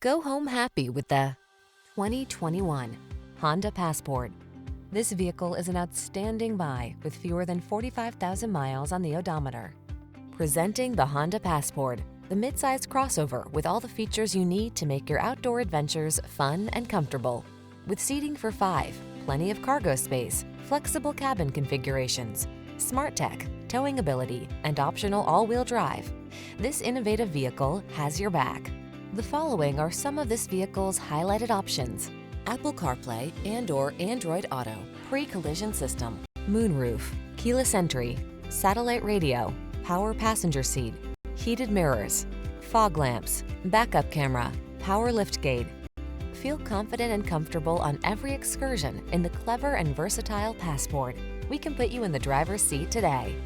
Go home happy with the 2021 Honda Passport. This vehicle is an outstanding buy with fewer than 45,000 miles on the odometer. Presenting the Honda Passport, the midsize crossover with all the features you need to make your outdoor adventures fun and comfortable. With seating for 5, plenty of cargo space, flexible cabin configurations, smart tech, towing ability, and optional all-wheel drive, this innovative vehicle has your back. The following are some of this vehicle's highlighted options: Apple CarPlay and/or Android Auto, pre-collision system, moonroof, keyless entry, satellite radio, power passenger seat, heated mirrors, fog lamps, backup camera, power liftgate. Feel confident and comfortable on every excursion in the clever and versatile Passport. We can put you in the driver's seat today.